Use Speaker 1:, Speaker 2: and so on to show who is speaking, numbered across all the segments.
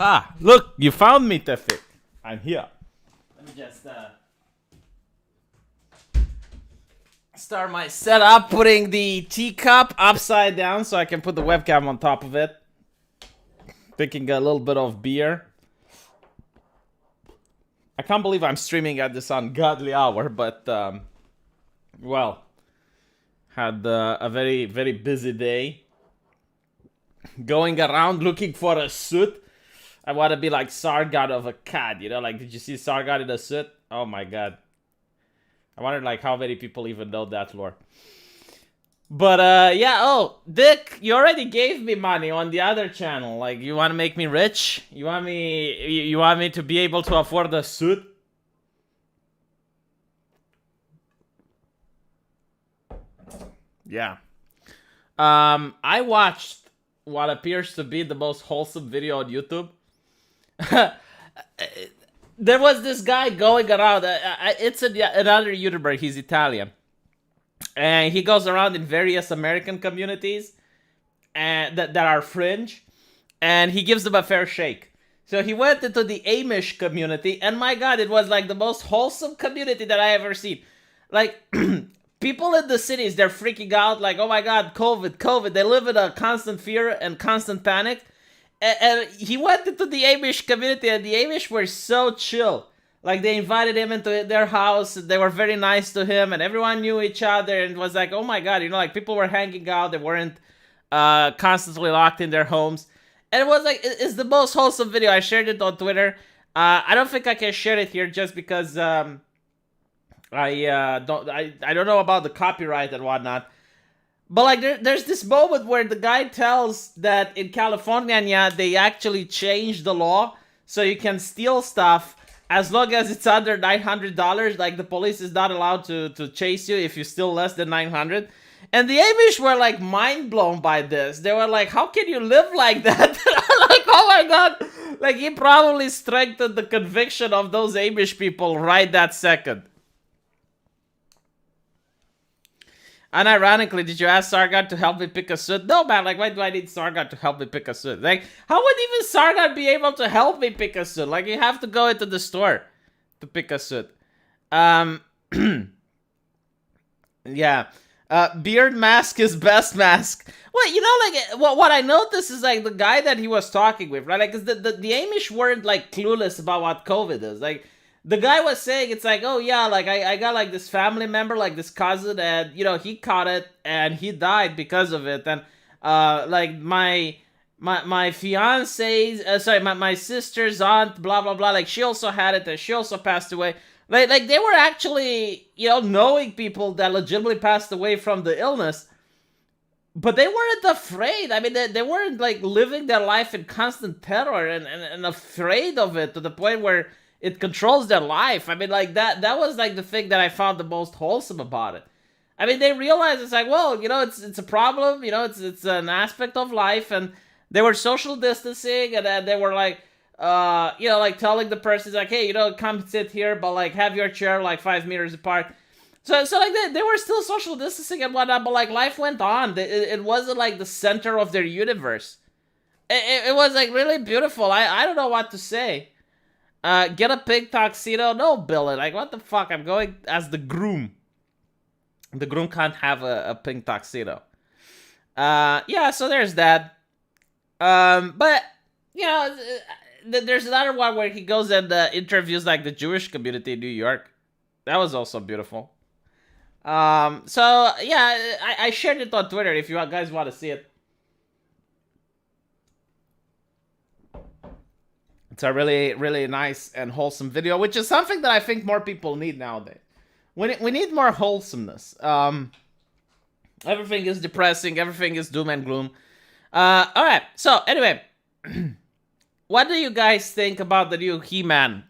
Speaker 1: Ah, look, you found me, Tefik. I'm here. Let me just start my setup, putting the teacup upside down so I can put the webcam on top of it. Picking a little bit of beer. I can't believe I'm streaming at this ungodly hour, but, well, had a very, very busy day. Going around looking for a suit. I want to be like Sargon of Akkad, you know? Like, did you see Sargon in a suit? Oh my god. I wonder, like, how many people even know that lore. But, yeah, oh, Dick, you already gave me money on the other channel. Like, you want to make me rich? You want me to be able to afford a suit? Yeah. I watched what appears to be the most wholesome video on YouTube. There was this guy going around. It's another YouTuber. He's Italian. And he goes around in various American communities and that are fringe. And he gives them a fair shake. So he went into the Amish community. And my god, it was like the most wholesome community that I ever seen. Like, people in the cities, they're freaking out. Like, oh my god, COVID. They live in a constant fear and constant panic. And he went into the Amish community, and the Amish were so chill. Like, they invited him into their house, they were very nice to him, and everyone knew each other, and it was like, oh my god, you know, like, people were hanging out, they weren't constantly locked in their homes. And it was like, it's the most wholesome video. I shared it on Twitter. I don't think I can share it here just because I don't know about the copyright and whatnot. But, like, there's this moment where the guy tells that in California, they actually changed the law so you can steal stuff as long as it's under $900. Like, the police is not allowed to chase you if you steal less than $900. And the Amish were, like, mind blown by this. They were like, how can you live like that? Like, oh my god. Like, he probably strengthened the conviction of those Amish people right that second. Unironically, did you ask Sargon to help me pick a suit? No, man, like, why do I need Sargon to help me pick a suit? Like, how would even Sargon be able to help me pick a suit? Like, you have to go into the store to pick a suit. Yeah. Beard mask is best mask. Well, you know, like, what I noticed is, like, the guy that he was talking with, right? Like, 'cause the Amish weren't, like, clueless about what COVID is. Like, the guy was saying, it's like, oh yeah, like, I got, like, this family member, like, this cousin, and, you know, he caught it, and he died because of it, and, like, my fiance's, my sister's aunt, blah, blah, blah, like, she also had it, and she also passed away. Like, they were actually, you know, knowing people that legitimately passed away from the illness, but they weren't afraid. I mean, they weren't, like, living their life in constant terror and afraid of it to the point where it controls their life. I mean, like, that was, like, the thing that I found the most wholesome about it. I mean, they realized it's like, well, you know, it's a problem, you know, it's an aspect of life, and they were social distancing, and they were, like, you know, like, telling the person, like, hey, you know, come sit here, but, like, have your chair, like, 5 meters apart. So like, they were still social distancing and whatnot, but, like, life went on. It wasn't, like, the center of their universe. It was, like, really beautiful. I don't know what to say. Get a pink tuxedo? No, Billy. Like, what the fuck? I'm going as the groom. The groom can't have a pink tuxedo. Yeah, so there's that. But, you know, there's another one where he goes and interviews, like, the Jewish community in New York. That was also beautiful. So, yeah, I shared it on Twitter if you guys want to see it. It's a really, really nice and wholesome video, which is something that I think more people need nowadays. We need more wholesomeness. Everything is depressing. Everything is doom and gloom. Alright, so anyway. What do you guys think about the new He-Man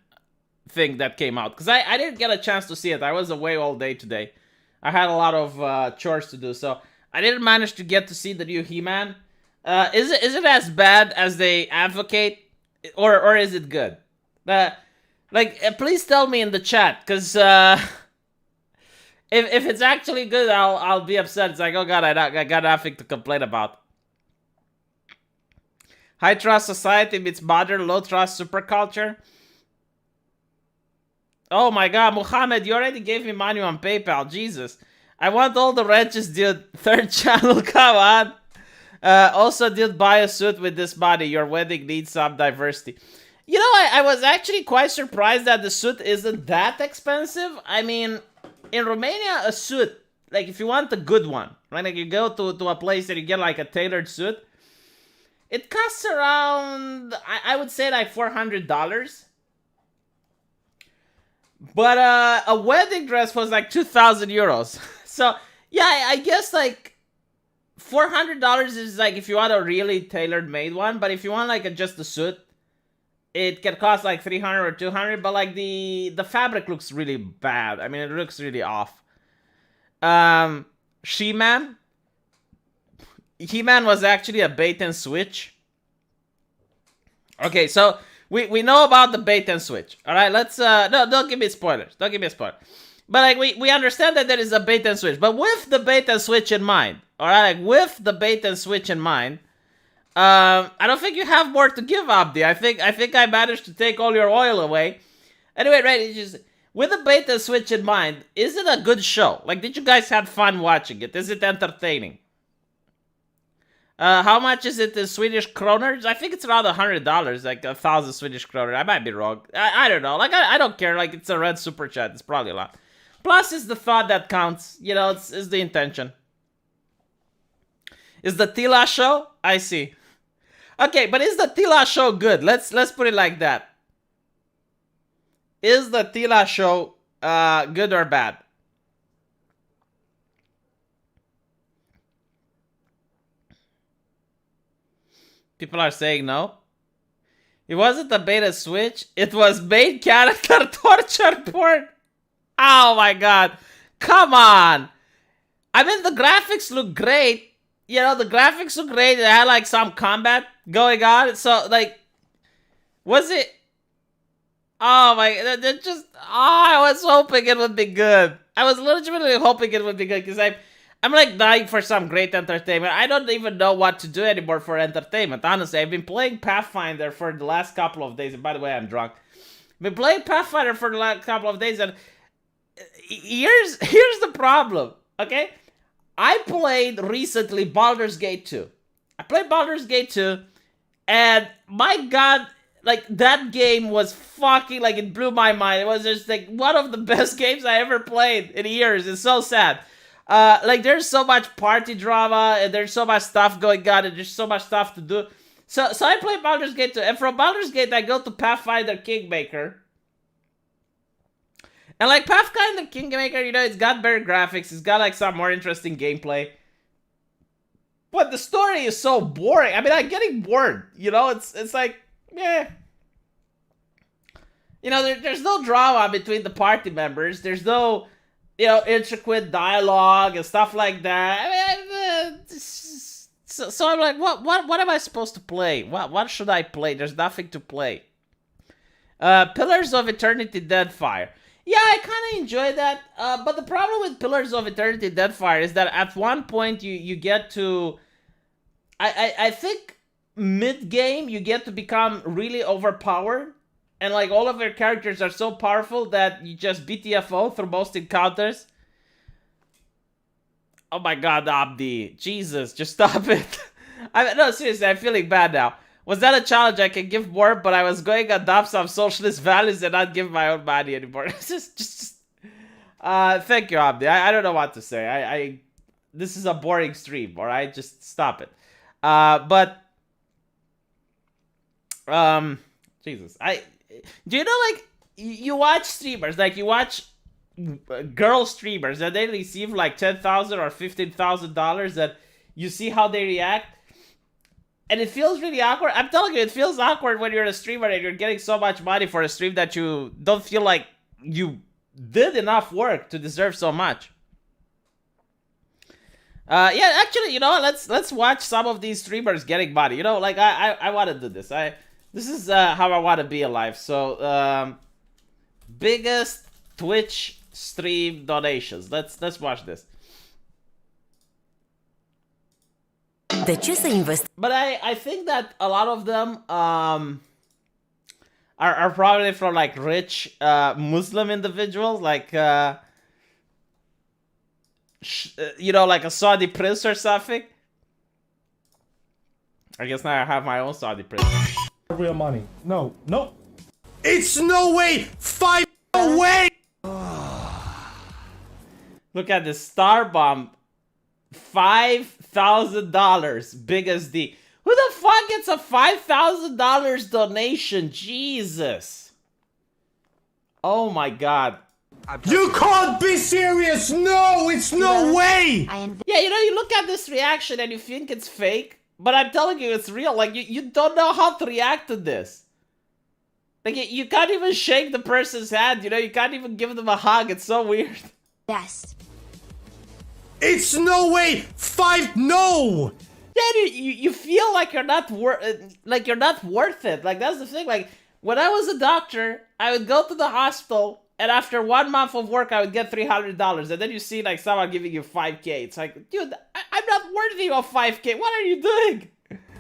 Speaker 1: thing that came out? Because I didn't get a chance to see it. I was away all day today. I had a lot of chores to do, so I didn't manage to get to see the new He-Man. Is it as bad as they advocate? Or is it good? Please tell me in the chat, because if it's actually good, I'll be upset. It's like, oh god, I got nothing to complain about. High trust society meets modern low trust superculture. Oh my god, Muhammad, you already gave me money on PayPal. Jesus. I want all the wrenches, dude. Third channel, come on. Also, dude, buy a suit with this body. Your wedding needs some diversity. You know, I was actually quite surprised that the suit isn't that expensive. I mean, in Romania, a suit, like if you want a good one, right? Like you go to a place and you get like a tailored suit, it costs around, I would say like $400. But a wedding dress was like 2,000 euros. So, yeah, I guess like $400 is like if you want a really tailored made one. But if you want like just a suit, it can cost like 300 or 200. But like the fabric looks really bad. I mean, it looks really off. She-Man. He-Man was actually a bait and switch. Okay, so we know about the bait and switch. All right, let's no, don't give me spoilers. Don't give me a spoiler. But like we understand that there is a bait and switch. But with the bait and switch in mind, all right, like with the bait and switch in mind, I don't think you have more to give, Abdi. I think I managed to take all your oil away. Anyway, right, it's just with the bait and switch in mind, is it a good show? Like, did you guys have fun watching it? Is it entertaining? How much is it in Swedish kroners? I think it's around $100, like 1,000 Swedish kroner. I might be wrong. I don't know. Like, I don't care. Like, it's a red super chat. It's probably a lot. Plus, it's the thought that counts. You know, it's the intention. Is the Tila show? I see. Okay, but is the Tila show good? Let's put it like that. Is the Tila show good or bad? People are saying no. It wasn't a beta switch. It was main character torture porn. Oh my god. Come on. I mean, the graphics look great. You know, the graphics look great. It had like some combat going on. So, like, was it? Oh my, they're just, I was hoping it would be good. I was legitimately hoping it would be good because I'm like dying for some great entertainment. I don't even know what to do anymore for entertainment. Honestly, I've been playing Pathfinder for the last couple of days. And by the way, I'm drunk. I've been playing Pathfinder for the last couple of days, and here's the problem. Okay, I played recently Baldur's Gate 2. I played Baldur's Gate 2, and my god, like that game was fucking, like, it blew my mind. It was just like one of the best games I ever played in years. It's so sad. Like, there's so much party drama, and there's so much stuff going on, and there's so much stuff to do. So I play Baldur's Gate 2, and from Baldur's Gate, I go to Pathfinder Kingmaker. And like, Pathfinder Kingmaker, you know, it's got better graphics, it's got like some more interesting gameplay. But the story is so boring. I mean, I'm getting bored, you know, it's like, yeah. You know, there's no drama between the party members, there's no, you know, intricate dialogue and stuff like that. I mean, so I'm like, what am I supposed to play? What should I play? There's nothing to play. Pillars of Eternity Deadfire. Yeah, I kind of enjoy that. But the problem with Pillars of Eternity Deadfire is that at one point you get to, I think mid game you get to become really overpowered. And like all of their characters are so powerful that you just BTFO through most encounters. Oh my god, Abdi. Jesus, just stop it. No, seriously, I'm feeling bad now. Was that a challenge I can give more, but I was going to adopt some socialist values and not give my own money anymore. just thank you, Abdi. I don't know what to say. This is a boring stream, alright? Just stop it. Jesus. Do you know, like, you watch streamers, like, you watch girl streamers, and they receive, like, $10,000 or $15,000, and you see how they react, and it feels really awkward. I'm telling you, it feels awkward when you're a streamer and you're getting so much money for a stream that you don't feel like you did enough work to deserve so much. Yeah, actually, you know, let's watch some of these streamers getting money. You know, like, I want to do this. This is how I want to be alive. So, biggest Twitch stream donations. Let's watch this. But I think that a lot of them are probably from like rich Muslim individuals, like you know, like a Saudi prince or something. I guess now I have my own Saudi prince.
Speaker 2: Real money. No. It's no way. 5 away.
Speaker 1: Look at this star bomb. $5,000. Big as D. Who the fuck gets a $5,000 donation? Jesus. Oh my god.
Speaker 2: You can't be serious. No, it's no way.
Speaker 1: Yeah, you know, you look at this reaction and you think it's fake, but I'm telling you, it's real. Like, you don't know how to react to this. Like, you can't even shake the person's hand, you know? You can't even give them a hug. It's so weird.
Speaker 3: Yes.
Speaker 2: It's no way. 5. No.
Speaker 1: Yeah, you feel like you're not worth it. Like, that's the thing. Like, when I was a doctor, I would go to the hospital, and after 1 month of work, I would get $300. And then you see, like, someone giving you $5K. It's like, dude, I'm not worthy of $5K. What are you doing?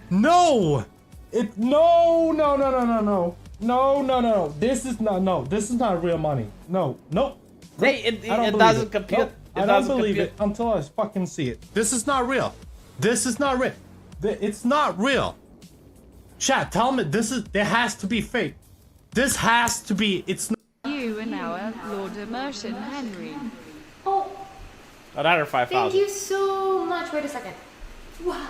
Speaker 2: No. No. This is not real money. No.
Speaker 1: Hey, it doesn't compute.
Speaker 2: Nope. I don't believe it until I fucking see it. This is not real. It's not real. Chat, tell me there has to be fake. This has to be, it's not.
Speaker 4: You and our Lord Immersion, Henry.
Speaker 3: Oh,
Speaker 1: Another 5,000.
Speaker 3: thank you so much. Wait a second. Wow.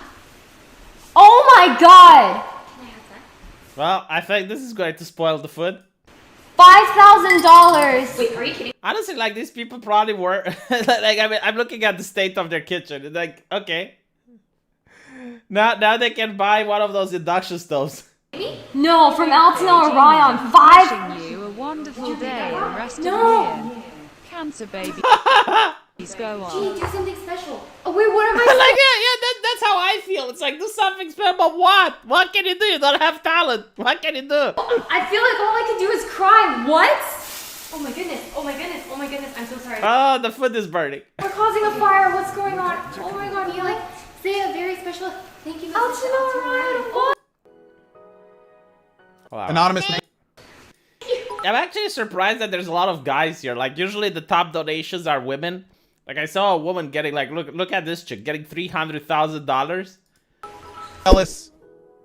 Speaker 3: Oh my god! Can I have that?
Speaker 1: Well, I think this is going to spoil the food.
Speaker 3: $5,000! Wait, are you kidding?
Speaker 1: Honestly, like, these people probably were... like, I mean, I'm looking at the state of their kitchen. It's like, okay. Now they can buy one of those induction stoves.
Speaker 3: No, from Altinel Orion. 5...
Speaker 4: Wishing you a wonderful day and rest of the year. Cancer baby. Please go on.
Speaker 3: Gee, do something special. Oh, wait, what am I
Speaker 1: Like, yeah, that's how I feel. It's like, do something special, but what? What can you do? You don't have talent. What can you do?
Speaker 3: I feel like all I can do is cry. What? Oh my goodness. I'm so sorry.
Speaker 1: Oh, the food is burning.
Speaker 3: We're causing a fire. What's going on? Oh my god, you like say a very special thank you message to Altinel Orion.
Speaker 1: Wow.
Speaker 5: Anonymous.
Speaker 1: I'm actually surprised that there's a lot of guys here. Like, usually the top donations are women. Like, I saw a woman getting, like, look at this chick, getting $300,000.
Speaker 5: Ellis,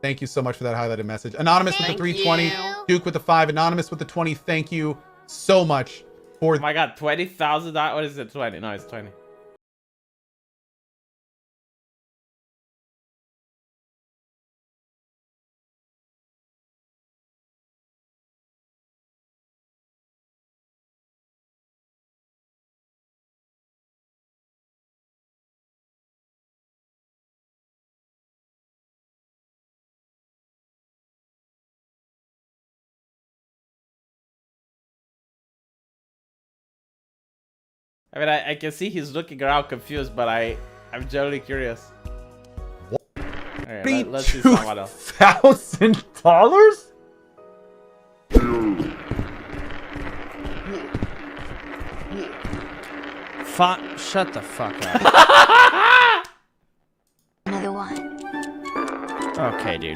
Speaker 5: thank you so much for that highlighted message. Anonymous with the 320. Duke with the 5. Anonymous with the 20. Thank you so much for...
Speaker 1: Oh my god, $20,000? What is it, 20? No, it's 20. I mean, I can see he's looking around confused, but I'm generally curious. Alright, let's see someone else.
Speaker 2: $1,000?
Speaker 6: Shut the fuck up.
Speaker 3: Another one.
Speaker 6: Okay, dude.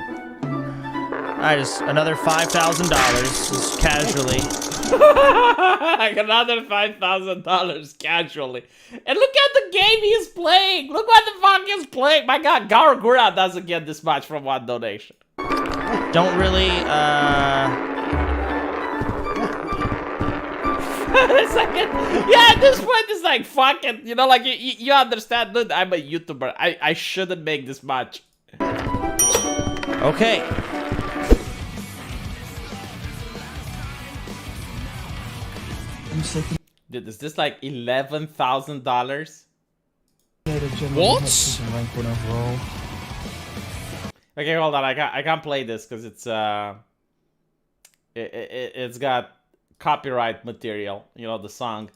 Speaker 6: Another $5,000, just casually.
Speaker 1: Like another $5,000 casually. And look at the game he's playing. Look what the fuck he's playing. My god, Garagura doesn't get this much from one donation.
Speaker 6: Don't really,
Speaker 1: It's like, yeah, at this point it's like, fuck it. You know, like, you understand, dude, I'm a YouTuber. I shouldn't make this much.
Speaker 6: Okay.
Speaker 1: Dude, is this like $11,000?
Speaker 6: What?
Speaker 1: Okay, hold on. I can't play this because it's it's got copyright material. You know, the song.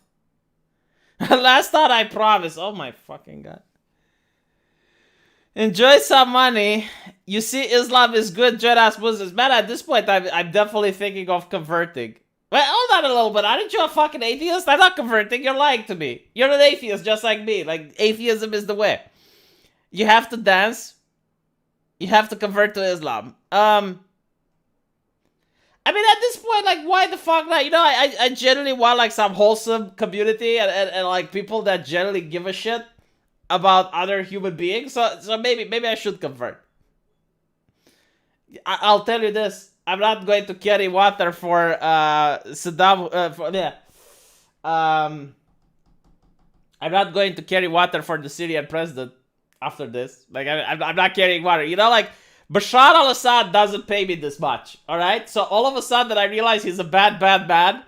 Speaker 1: Last thought, I promise. Oh my fucking god. Enjoy some money. You see, Islam is good. Join us Muslims. Man, at this point, I'm definitely thinking of converting. Wait, hold on a little bit. Aren't you a fucking atheist? I'm not converting. You're lying to me. You're an atheist just like me. Like, atheism is the way. You have to dance You have to convert to Islam. I mean, at this point, like, why the fuck not? You know, I generally want, like, some wholesome community and like, people that generally give a shit about other human beings. So maybe I should convert. I'll tell you this. I'm not going to carry water for, Saddam, I'm not going to carry water for the Syrian president after this. Like, I'm not carrying water. You know, like, Bashar al-Assad doesn't pay me this much, alright? So all of a sudden I realize he's a bad man.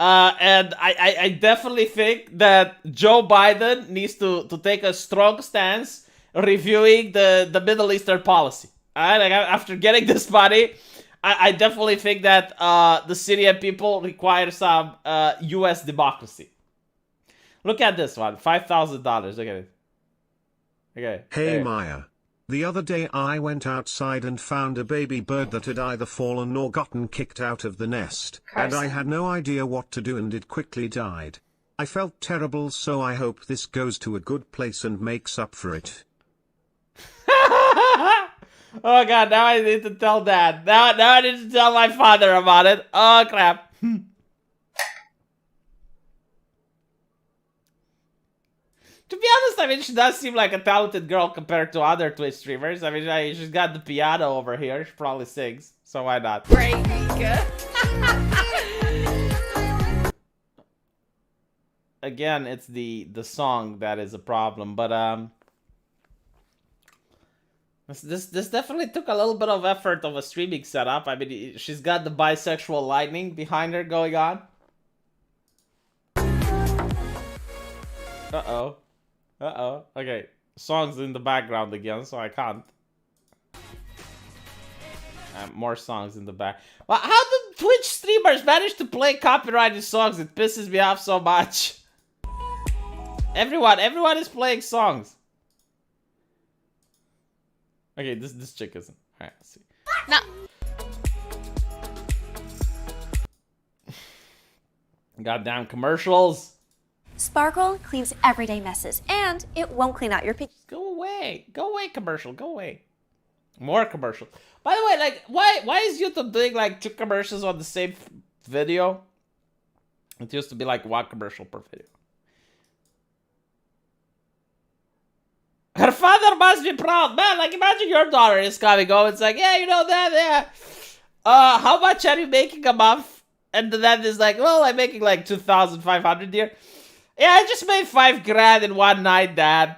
Speaker 1: And I definitely think that Joe Biden needs to take a strong stance reviewing the Middle Eastern policy. Alright, like, after getting this money, I definitely think that the Syrian people require some US democracy. Look at this one, $5,000. Look at it. Okay.
Speaker 7: Hey
Speaker 1: there.
Speaker 7: Maya. The other day I went outside and found a baby bird that had either fallen or gotten kicked out of the nest, and I had no idea what to do and it quickly died. I felt terrible, so I hope this goes to a good place and makes up for it.
Speaker 1: Oh god, now I need to tell Dad. Now I need to tell my father about it. Oh crap. To be honest, I mean, she does seem like a talented girl compared to other Twitch streamers. I mean, she's got the piano over here. She probably sings, so why not?
Speaker 3: Break.
Speaker 1: Again, it's the song that is a problem, but this definitely took a little bit of effort of a streaming setup. I mean, she's got the bisexual lightning behind her going on. Uh-oh. Okay. Songs in the background again, so I can't. More songs in the back. Well, how do Twitch streamers manage to play copyrighted songs? It pisses me off so much. Everyone is playing songs. Okay, this chick isn't. Alright, let's see.
Speaker 3: No.
Speaker 1: Goddamn commercials.
Speaker 8: Sparkle cleans everyday messes, and it won't clean out your pictures.
Speaker 1: Go away, commercial, go away. More commercials. By the way, like, why is YouTube doing like 2 commercials on the same video? It used to be like 1 commercial per video. Her father must be proud, man. Like, imagine your daughter is coming home. It's like, yeah, you know that, yeah. How much are you making a month? And the dad is like, well, I'm making like 2,500 here. Yeah, I just made 5 grand in one night, Dad.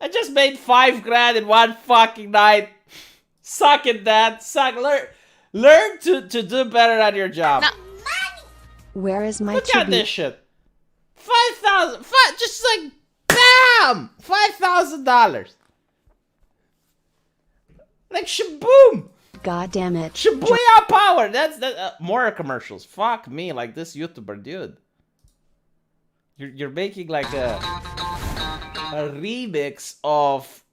Speaker 1: I just made 5 grand in one fucking night. Suck it, Dad. Suck. Learn to do better at your job.
Speaker 3: No.
Speaker 9: Where is my
Speaker 1: Look at this shit. 5,000. Just like, bam! $5,000. Like, shaboom!
Speaker 9: God damn it.
Speaker 1: Shibuya power! That's more commercials. Fuck me, like this YouTuber, dude. You're making like a remix of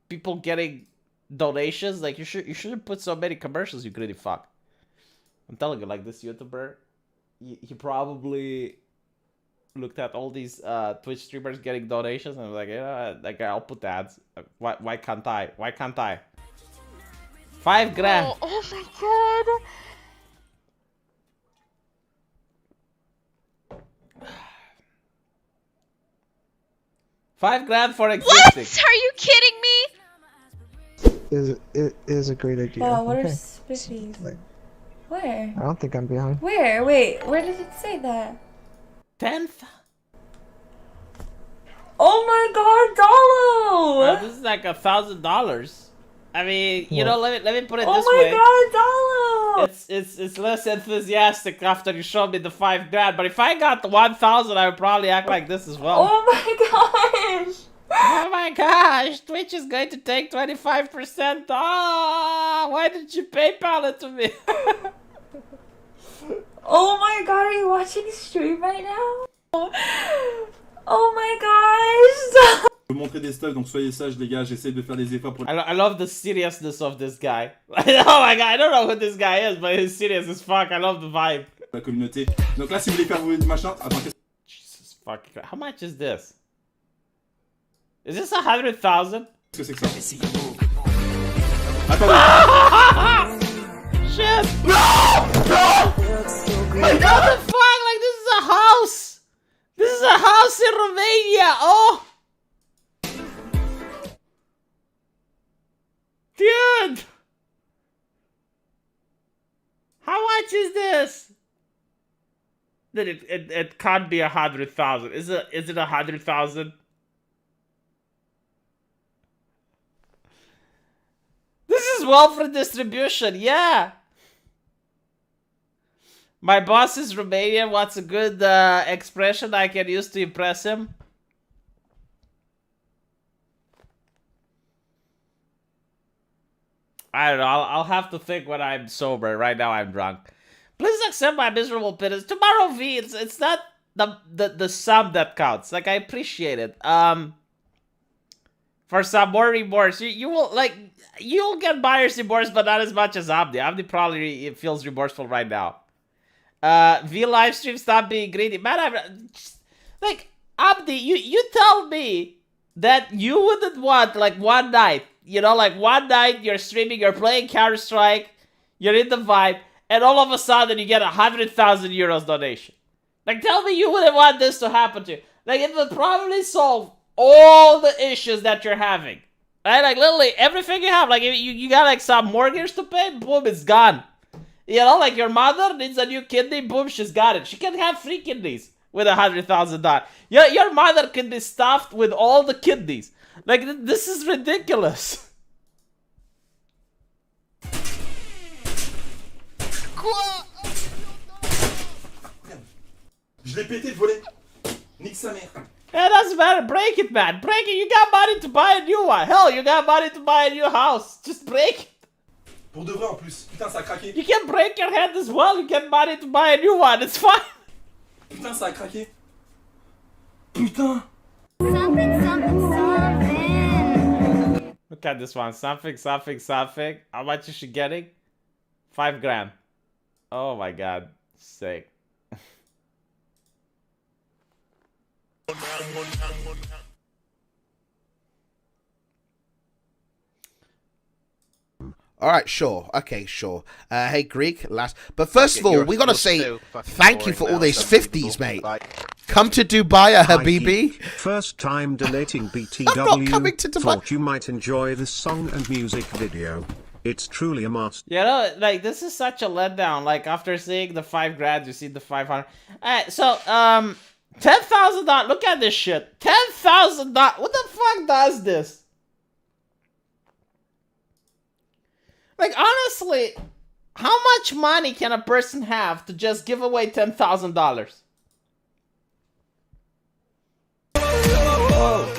Speaker 1: people getting donations. Like, you shouldn't put so many commercials, you greedy fuck. I'm telling you, like, this YouTuber, he probably looked at all these Twitch streamers getting donations and was like, yeah, like, I'll put ads. Why can't I? Why can't I? 5 grand.
Speaker 3: Oh my god.
Speaker 1: 5 grand for existing.
Speaker 3: What? Are you kidding me?
Speaker 10: It is a great idea.
Speaker 11: Oh, what
Speaker 10: okay.
Speaker 11: are species?
Speaker 10: Like,
Speaker 11: Where?
Speaker 10: I don't think I'm behind.
Speaker 11: Where? Wait, where did it say that?
Speaker 1: 10th.
Speaker 11: Oh my god, Dollo!
Speaker 1: This is like $1,000. I mean, you know, let me put it this
Speaker 11: Oh
Speaker 1: way.
Speaker 11: my god, Dollo!
Speaker 1: It's less enthusiastic after you showed me the 5 grand, but if I got the 1,000, I would probably act like this as well.
Speaker 11: Oh my gosh!
Speaker 1: Oh my gosh, Twitch is going to take 25%. Ah, why did you PayPal it to me?
Speaker 11: Oh my god, are you watching stream right now? Oh my gosh!
Speaker 12: Je vais montrer des stuff, donc soyez sages les gars, j'essaie de faire des efforts pour...
Speaker 1: I love the seriousness of this guy. Oh my god, I don't know who this guy is, but he's serious as fuck. I love the vibe.
Speaker 12: La communauté. Donc là, si vous voulez faire vos machins, attends,
Speaker 1: Jesus fucking Christ. How much is this? Is this 100,000?
Speaker 12: qu'est-ce que c'est que ça? Attendez.
Speaker 1: Shit! No! No! What the fuck? Like, this is a house! This is a house in Romania! Oh! Dude! How much is this? Then it can't be 100,000. Is it 100,000? This is welfare distribution, yeah. My boss is Romanian. What's a good expression I can use to impress him? I don't know. I'll have to think when I'm sober. Right now I'm drunk. Please accept my miserable pittance. Tomorrow, V. It's not the sum that counts. Like, I appreciate it. For some more remorse, you will like you'll get buyer's remorse, but not as much as Abdi. Abdi probably feels remorseful right now. V live stream, stop being greedy, man. I'm like Abdi. You tell me that you wouldn't want like one night. You know, like one night you're streaming, you're playing Counter-Strike, you're in the vibe, and all of a sudden you get 100,000 euros donation. Like, tell me you wouldn't want this to happen to you. Like, it would probably solve all the issues that you're having. Right? Like, literally, everything you have. Like, you got, like, some mortgage to pay, boom, it's gone. You know, like, your mother needs a new kidney, boom, she's got it. She can have 3 kidneys with $100,000. Your mother can be stuffed with all the kidneys. Like, this is ridiculous.
Speaker 12: Quoi? Je l'ai pété le volet. Nique sa mère.
Speaker 1: It doesn't matter. Break it, man. Break it. You got money to buy a new one. Hell, you got money to buy a new house. Just break it.
Speaker 12: Pour de vrai en plus. Putain, ça a craqué.
Speaker 1: You can break your hand as well. You get money to buy a new one. It's fine.
Speaker 12: Putain, ça a craqué. Putain.
Speaker 3: Something, something, something.
Speaker 1: Look at this one. Something, something, something. How much is she getting? 5 grand. Oh my god. Sick.
Speaker 10: All right, sure. Okay, sure. Hey, Greek, but first of all, we gotta say thank you for all these 50s, mate. Come to Dubai, Habibi.
Speaker 7: First time donating BTW.
Speaker 10: I'm not coming to Dubai.
Speaker 7: Thought you might enjoy this song and music video. It's truly a must.
Speaker 1: You know, like, this is such a letdown. Like, after seeing the 5 grand, you see the 500. Alright, so, $10,000. Look at this shit. $10,000. What the fuck does this? Like, honestly, how much money can a person have to just give away $10,000? Whoa.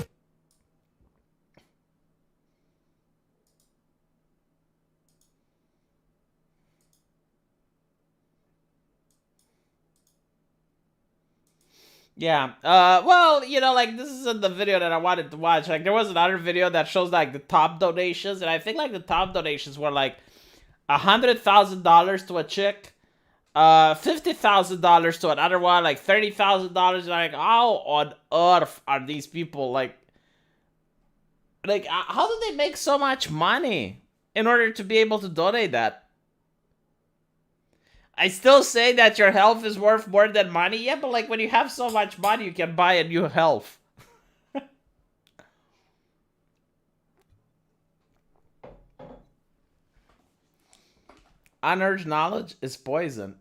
Speaker 1: Yeah, well, you know, like, this isn't the video that I wanted to watch. Like, there was another video that shows, like, the top donations, and I think, like, the top donations were, like, $100,000 to a chick, $50,000 to another one, like, $30,000. Like, how on earth are these people, like, how do they make so much money in order to be able to donate that? I still say that your health is worth more than money. Yeah, but like when you have so much money, you can buy a new health. Unearned knowledge is poison.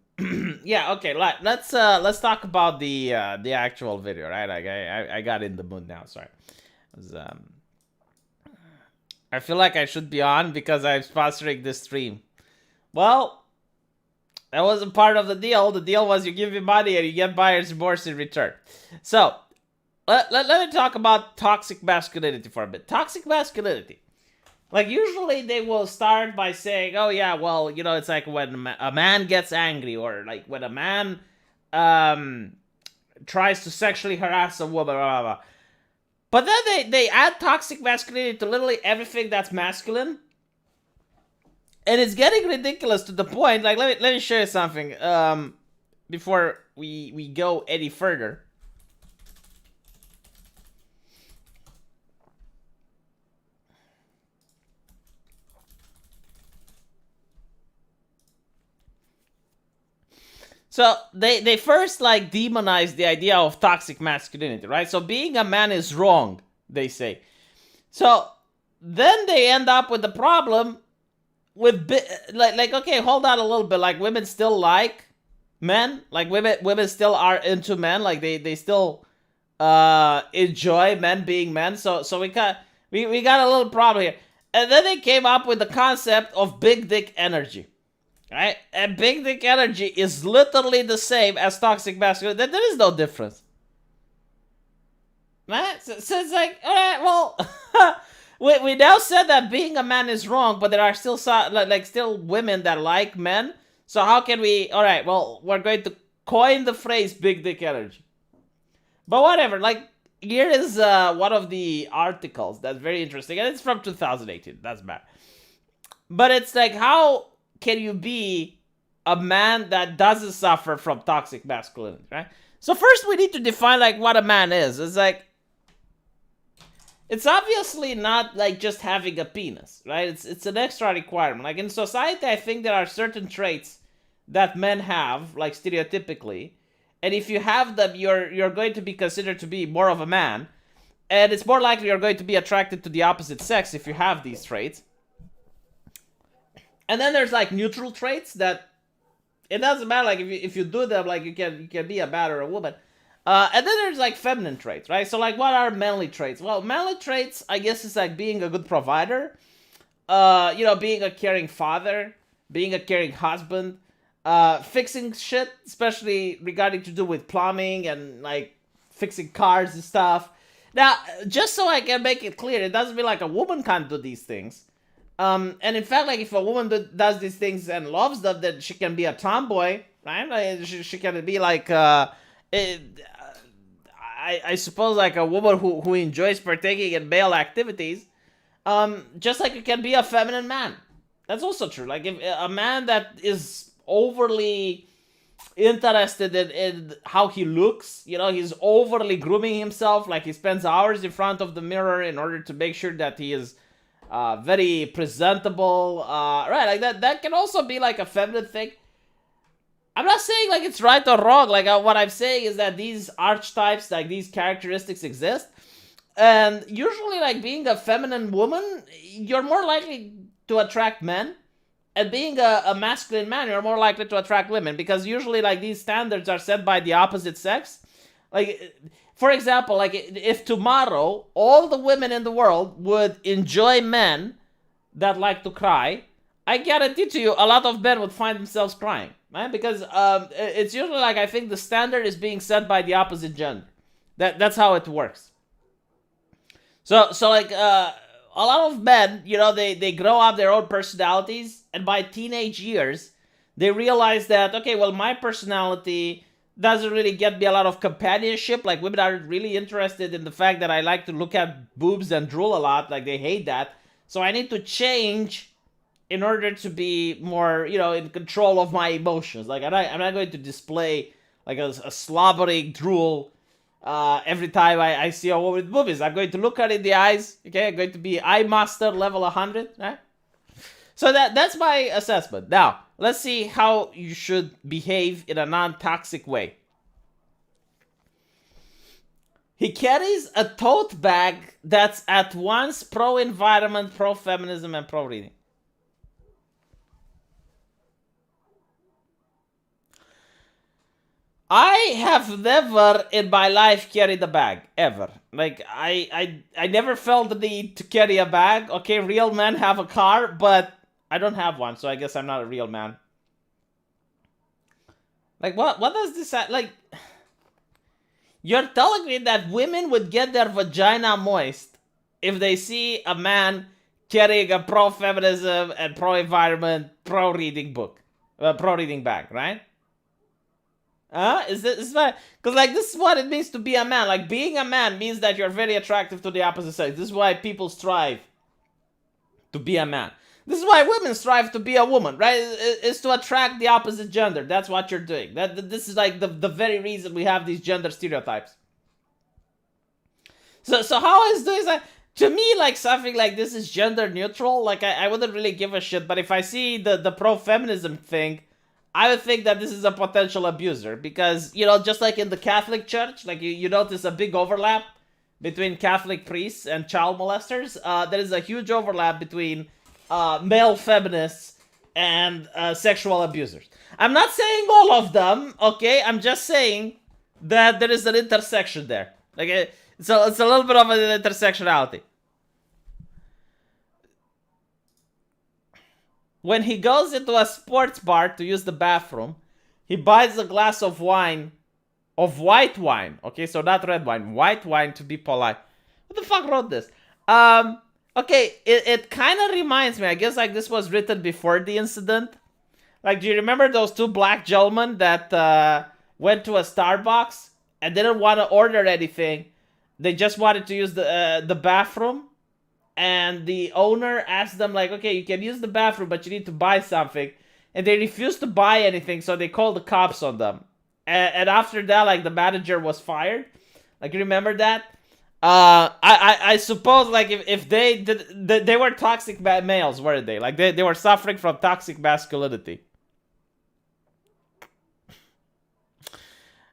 Speaker 1: Yeah, okay. Let's talk about the actual video, right? Like I got in the mood now. Sorry. It was, I feel like I should be on because I'm sponsoring this stream. Well, that wasn't part of the deal. The deal was you give me money and you get buyer's remorse in return. So, let me talk about toxic masculinity for a bit. Toxic masculinity. Like, usually they will start by saying, oh yeah, well, you know, it's like when a man gets angry, or like when a man tries to sexually harass a woman, blah, blah, blah. But then they add toxic masculinity to literally everything that's masculine. And it's getting ridiculous to the point, like, let me show you something, before we go any further. So they first like demonize the idea of toxic masculinity, right? So being a man is wrong, they say. So then they end up with the problem with like okay, hold on a little bit. Like women still like men, like women still are into men, like they still enjoy men being men. So we got a little problem here. And then they came up with the concept of big dick energy. Right? And big dick energy is literally the same as toxic masculinity. There is no difference. Right? So it's like, alright, well, we now said that being a man is wrong, but there are still still women that like men. So how can we, alright, well, we're going to coin the phrase big dick energy. But whatever, like, here is one of the articles that's very interesting, and it's from 2018, that's bad. But it's like, how can you be a man that doesn't suffer from toxic masculinity, right? So first we need to define like what a man is. It's like, it's obviously not like just having a penis, right? It's an extra requirement. Like in society, I think there are certain traits that men have, like stereotypically, and if you have them, you're going to be considered to be more of a man, and it's more likely you're going to be attracted to the opposite sex if you have these traits. And then there's like neutral traits that it doesn't matter, like if you do them, like you can be a man or a woman. And then there's like feminine traits, right? So like what are manly traits? Well, manly traits, I guess, is like being a good provider, being a caring father, being a caring husband, fixing shit, especially regarding to do with plumbing and like fixing cars and stuff. Now, just so I can make it clear, it doesn't mean like a woman can't do these things. And in fact, like if a woman does these things and loves them, then she can be a tomboy, right? Like, she can be like, I suppose like a woman who enjoys partaking in male activities. Just like you can be a feminine man. That's also true. Like if a man that is overly interested in how he looks, he's overly grooming himself, like he spends hours in front of the mirror in order to make sure that he is very presentable, right? Like that can also be like a feminine thing. I'm not saying like it's right or wrong. Like what I'm saying is that these archetypes, like these characteristics exist, and usually like being a feminine woman, you're more likely to attract men, and being a masculine man, you're more likely to attract women, because usually like these standards are set by the opposite sex. Like, for example, like if tomorrow all the women in the world would enjoy men that like to cry, I guarantee to you a lot of men would find themselves crying, right? Because it's usually like, I think the standard is being set by the opposite gender. That's how it works. So like a lot of men, they grow up their own personalities, and by teenage years they realize that, okay, well, my personality doesn't really get me a lot of companionship. Like women aren't really interested in the fact that I like to look at boobs and drool a lot. Like they hate that. So I need to change in order to be more, in control of my emotions. Like I'm not going to display like a slobbering drool every time I see a woman with boobies. I'm going to look her in the eyes. Okay, I'm going to be eye master level 100. Right? So that's my assessment. Now, let's see how you should behave in a non-toxic way. He carries a tote bag that's at once pro-environment, pro-feminism, and pro-reading. I have never in my life carried a bag, ever. Like, I never felt the need to carry a bag. Okay, real men have a car, but I don't have one, so I guess I'm not a real man. Like, what does this... Like, you're telling me that women would get their vagina moist if they see a man carrying a pro-feminism and pro-environment, pro-reading book. Pro-reading bag, right? Is this because like this is what it means to be a man. Like being a man means that you're very attractive to the opposite sex. This is why people strive to be a man. This is why women strive to be a woman, right? It's to attract the opposite gender. That's what you're doing. This is like the very reason we have these gender stereotypes. So how is this? To me, like something like this is gender neutral. Like I wouldn't really give a shit. But if I see the pro-feminism thing, I would think that this is a potential abuser because, you know, just like in the Catholic Church, like you notice a big overlap between Catholic priests and child molesters. There is a huge overlap between male feminists and sexual abusers. I'm not saying all of them, okay? I'm just saying that there is an intersection there. Like it's a little bit of an intersectionality. When he goes into a sports bar to use the bathroom, he buys a glass of wine, of white wine. Okay, so not red wine, white wine to be polite. Who the fuck wrote this? Okay, it kind of reminds me, I guess like this was written before the incident. Like, do you remember those two black gentlemen that went to a Starbucks and didn't want to order anything? They just wanted to use the bathroom. And the owner asked them, like, okay, you can use the bathroom, but you need to buy something. And they refused to buy anything, so they called the cops on them. And after that, like, the manager was fired. Like, you remember that? I suppose, like, if they did, they were toxic males, weren't they? Like, they were suffering from toxic masculinity.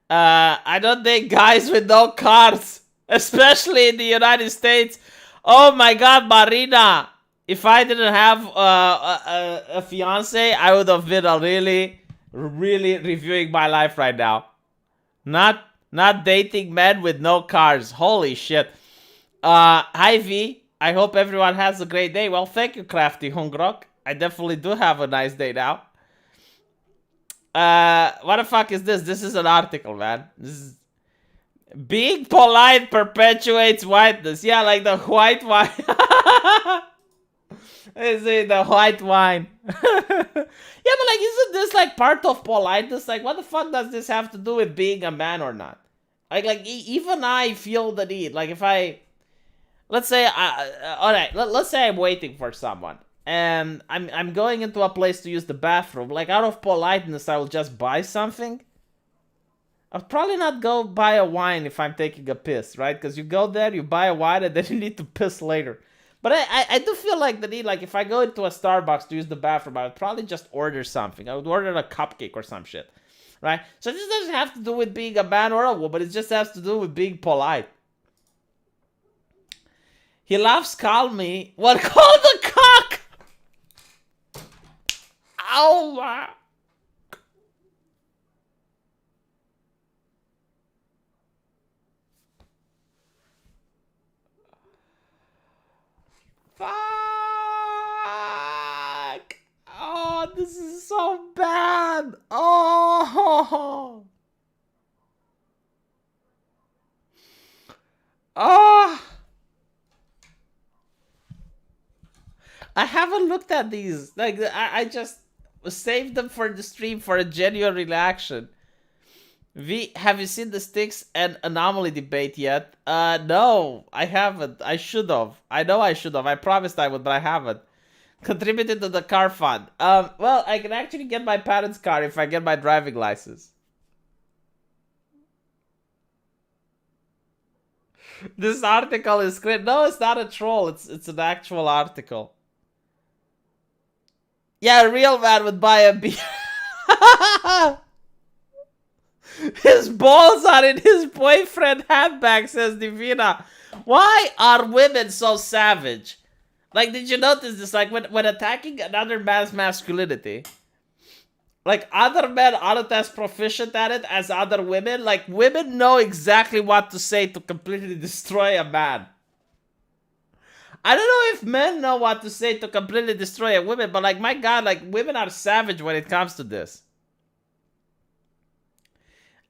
Speaker 1: I don't think guys with no cars, especially in the United States. Oh my God, Marina! If I didn't have a fiance, I would have been really reviewing my life right now. Not dating men with no cars. Holy shit. Hi V. I hope everyone has a great day. Well, thank you, Crafty Hungrok. I definitely do have a nice day now. What the fuck is this? This is an article, man. This is... Being polite perpetuates whiteness. Yeah, like the white wine. Is it the white wine? Yeah, but like, isn't this like part of politeness? Like, what the fuck does this have to do with being a man or not? Like even I feel the need. Like, if I, let's say, all right, let's say I'm waiting for someone and I'm going into a place to use the bathroom. Like, out of politeness, I will just buy something. I'll probably not go buy a wine if I'm taking a piss, right? Because you go there, you buy a wine, and then you need to piss later. But I do feel like the need, like, if I go into a Starbucks to use the bathroom, I would probably just order something. I would order a cupcake or some shit, right? So this doesn't have to do with being a man or a woman. It just has to do with being polite. He laughs calmly. What called the cock? Ow, my... Fuck! Oh, this is so bad. Oh. Oh. I haven't looked at these. Like, I just saved them for the stream for a genuine reaction. V, have you seen the Sticks and Anomaly debate yet? No, I haven't. I should have. I know I should have. I promised I would, but I haven't. Contributed to the car fund. Well, I can actually get my parents' car if I get my driving license. This article is great. No, it's not a troll. It's an actual article. Yeah, a real man would buy a beer. His balls are in his boyfriend handbag, says Divina. Why are women so savage? Like, did you notice this? Like, when attacking another man's masculinity, like, other men aren't as proficient at it as other women. Like, women know exactly what to say to completely destroy a man. I don't know if men know what to say to completely destroy a woman, but like, my God, like, women are savage when it comes to this.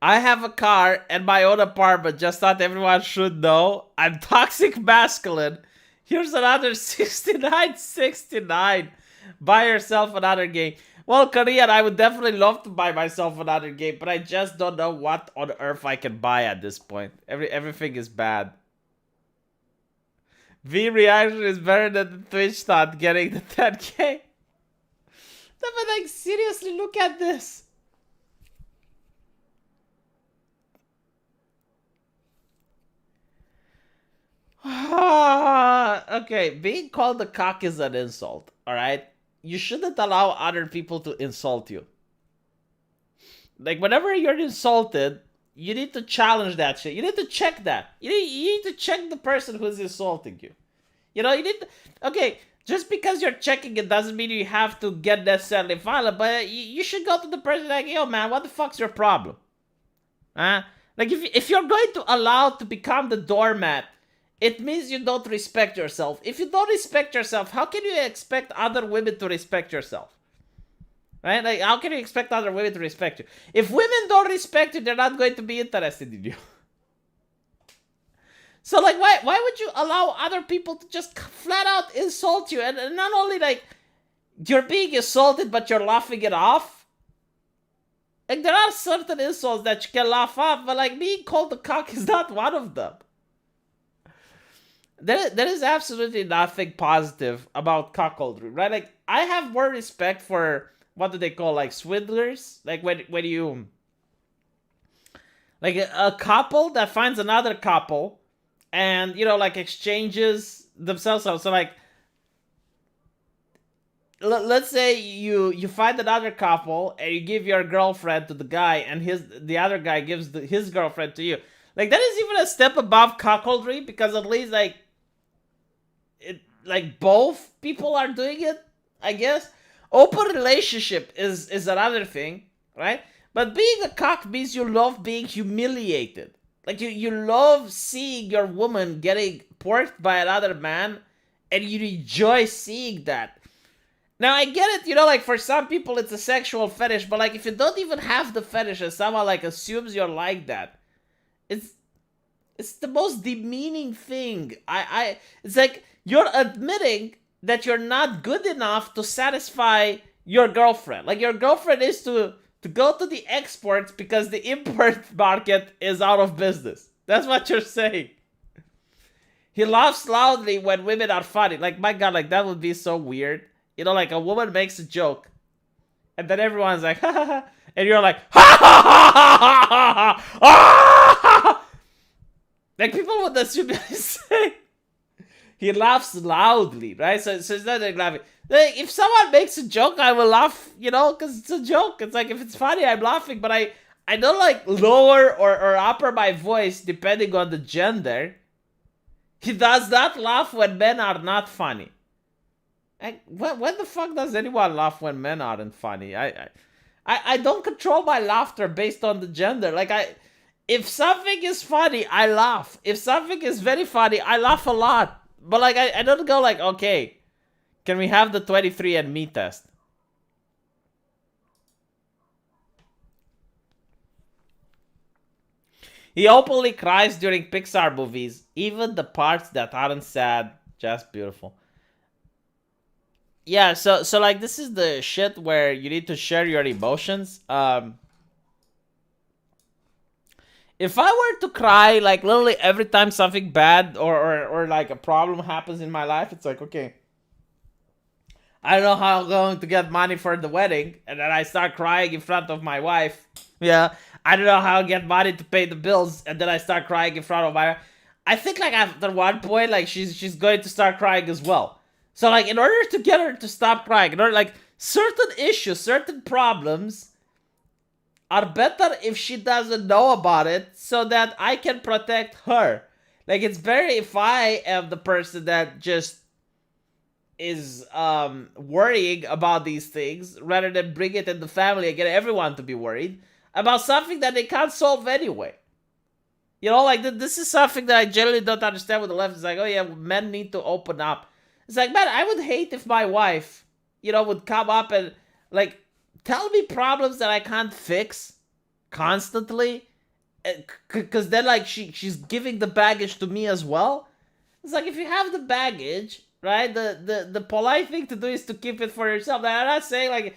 Speaker 1: I have a car and my own apartment. Just thought everyone should know. I'm toxic masculine. Here's another 69. Buy yourself another game. Well, Korean, I would definitely love to buy myself another game, but I just don't know what on earth I can buy at this point. Everything is bad. V reaction is better than the Twitch thought getting the 10K. But like, seriously, look at this. Okay, being called a cock is an insult, alright? You shouldn't allow other people to insult you. Like, whenever you're insulted, you need to challenge that shit. You need to check that. You need to check the person who's insulting you. You know, you need to... Okay, just because you're checking it doesn't mean you have to get necessarily violent, but you should go to the person like, yo, man, what the fuck's your problem? Like, if you're going to allow to become the doormat, it means you don't respect yourself. If you don't respect yourself, how can you expect other women to respect yourself? Right? Like, how can you expect other women to respect you? If women don't respect you, they're not going to be interested in you. So, like, why would you allow other people to just flat out insult you? And not only, like, you're being insulted, but you're laughing it off. Like, there are certain insults that you can laugh off, but, like, being called a cock is not one of them. There is absolutely nothing positive about cuckoldry, right? Like, I have more respect for, what do they call, like, swindlers? Like, when you... Like, a couple that finds another couple and, you know, like, exchanges themselves. So, like, let's say you find another couple and you give your girlfriend to the guy and the other guy gives his girlfriend to you. Like, that is even a step above cuckoldry, because at least, like, both people are doing it, I guess. Open relationship is another thing, right? But being a cock means you love being humiliated. Like, you love seeing your woman getting porked by another man, and you enjoy seeing that. Now, I get it, you know, like, for some people it's a sexual fetish, but, like, if you don't even have the fetish and someone, like, assumes you're like that, it's the most demeaning thing. It's like, you're admitting that you're not good enough to satisfy your girlfriend. Like, your girlfriend is to go to the exports because the import market is out of business. That's what you're saying. He laughs loudly when women are funny. Like, my God, like, that would be so weird. You know, like, a woman makes a joke, and then everyone's like, ha ha ha, and you're like, ha ha ha ha ha ha ha. Like, people would assume he's saying, he laughs loudly, right? So it's not like laughing. Like, if someone makes a joke, I will laugh, you know, because it's a joke. It's like, if it's funny, I'm laughing, but I don't, like, lower or upper my voice depending on the gender. He does not laugh when men are not funny. Like, when the fuck does anyone laugh when men aren't funny? I don't control my laughter based on the gender. Like, if something is funny, I laugh. If something is very funny, I laugh a lot. But, like, I don't go like, okay, can we have the 23andMe test? He openly cries during Pixar movies, even the parts that aren't sad, just beautiful. Yeah, so like, this is the shit where you need to share your emotions. If I were to cry, like, literally every time something bad or like a problem happens in my life, it's like, okay, I don't know how I'm going to get money for the wedding, and then I start crying in front of my wife. Yeah, I don't know how I'll get money to pay the bills, and then I start crying in front of my wife. I think, like, after one point, like, she's going to start crying as well. So, like, in order to get her to stop crying, in order, like, certain issues, certain problems are better if she doesn't know about it, so that I can protect her. Like, it's better if I am the person that just is worrying about these things, rather than bring it in the family and get everyone to be worried about something that they can't solve anyway. You know, like, this is something that I generally don't understand with the left. It's like, oh yeah, men need to open up. It's like, man, I would hate if my wife, you know, would come up and, like, tell me problems that I can't fix constantly, because then, like, she's giving the baggage to me as well. It's like, if you have the baggage, right, the polite thing to do is to keep it for yourself. Now, I'm not saying, like,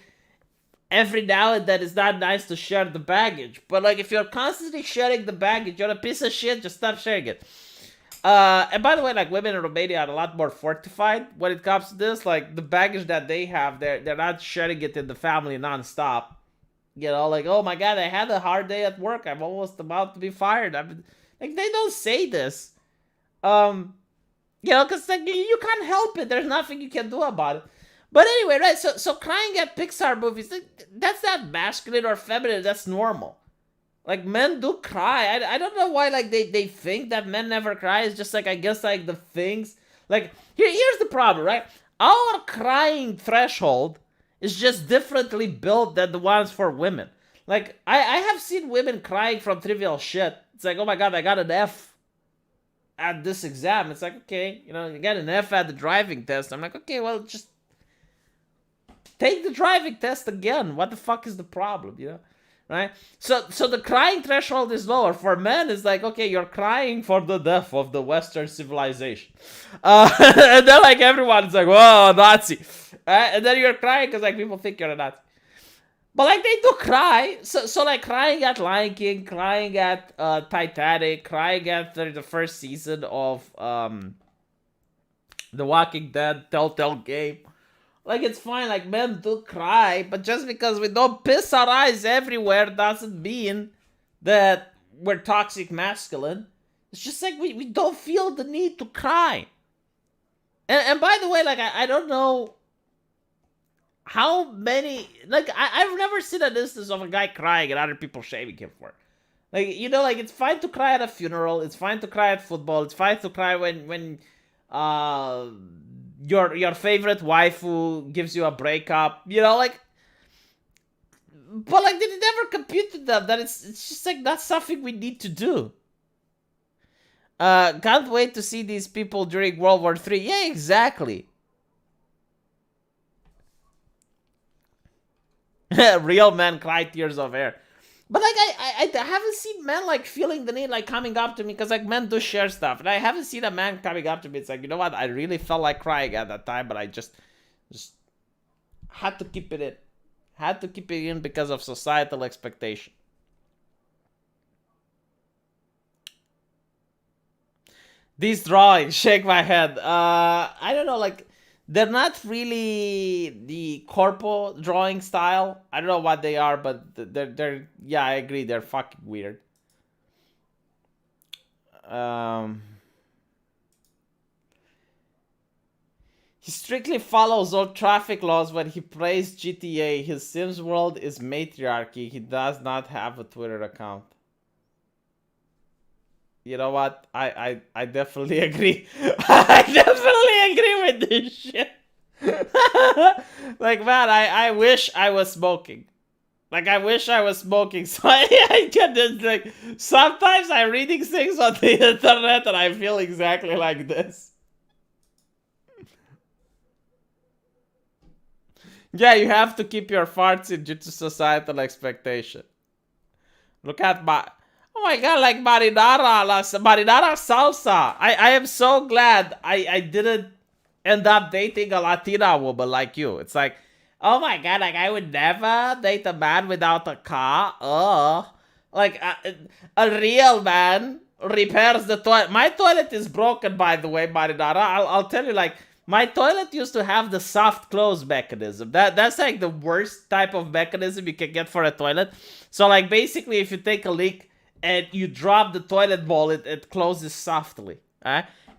Speaker 1: every now and then it's not nice to share the baggage, but, like, if you're constantly sharing the baggage, you're a piece of shit, just stop sharing it. And by the way, like, women in Romania are a lot more fortified when it comes to this. Like, the baggage that they have, they're not sharing it in the family nonstop. You know, like, oh my God, I had a hard day at work, I'm almost about to be fired. Like, they don't say this. You know, because, like, you can't help it. There's nothing you can do about it. But anyway, right? So crying at Pixar movies, that's not masculine or feminine. That's normal. Like, men do cry. I don't know why, like, they think that men never cry. It's just like, I guess, like, the things. Like, here's the problem, right? Our crying threshold is just differently built than the ones for women. Like, I have seen women crying from trivial shit. It's like, oh my god, I got an F at this exam. It's like, okay, you know, you got an F at the driving test. I'm like, okay, well, just take the driving test again. What the fuck is the problem, you know? Right? So the crying threshold is lower. For men, it's like, okay, you're crying for the death of the Western civilization. And then, like, everyone's like, whoa, Nazi. And then you're crying because, like, people think you're a Nazi. But, like, they do cry. So like, crying at Lion King, crying at Titanic, crying at the first season of The Walking Dead, Telltale Game. Like, it's fine, like, men do cry, but just because we don't piss our eyes everywhere doesn't mean that we're toxic masculine. It's just like we don't feel the need to cry. And by the way, like, I don't know how many, like, I've never seen an instance of a guy crying and other people shaming him for it. Like, you know, like, it's fine to cry at a funeral, it's fine to cry at football, it's fine to cry when your favorite waifu gives you a breakup, you know, like, but, like, they never compute to them that it's just, like, not something we need to do. Can't wait to see these people during World War III. Yeah, exactly. Real men cry tears of air. But, like, I haven't seen men, like, feeling the need, like, coming up to me, because, like, men do share stuff, and I haven't seen a man coming up to me. It's like, you know what, I really felt like crying at that time, but I just had to keep it in. Had to keep it in because of societal expectation. These drawings, shake my head. I don't know, like, they're not really the corpo drawing style. I don't know what they are, but they're yeah, I agree, they're fucking weird. He strictly follows all traffic laws when he plays GTA. His Sims world is matriarchy. He does not have a Twitter account. You know what? I definitely agree. I definitely agree with this shit. Like, man, I wish I was smoking. Like, I wish I was smoking. So I get this, like, sometimes I'm reading things on the internet and I feel exactly like this. Yeah, you have to keep your farts in due to societal expectation. Look at my... Oh my god, like marinara salsa. I am so glad I didn't end up dating a Latina woman like you. It's like, oh my god, like, I would never date a man without a car. Like, a real man repairs the toilet. My toilet is broken, by the way, marinara. I'll tell you, like, my toilet used to have the soft close mechanism. That's like the worst type of mechanism you can get for a toilet. So, like, basically, if you take a leak and you drop the toilet bowl, it closes softly.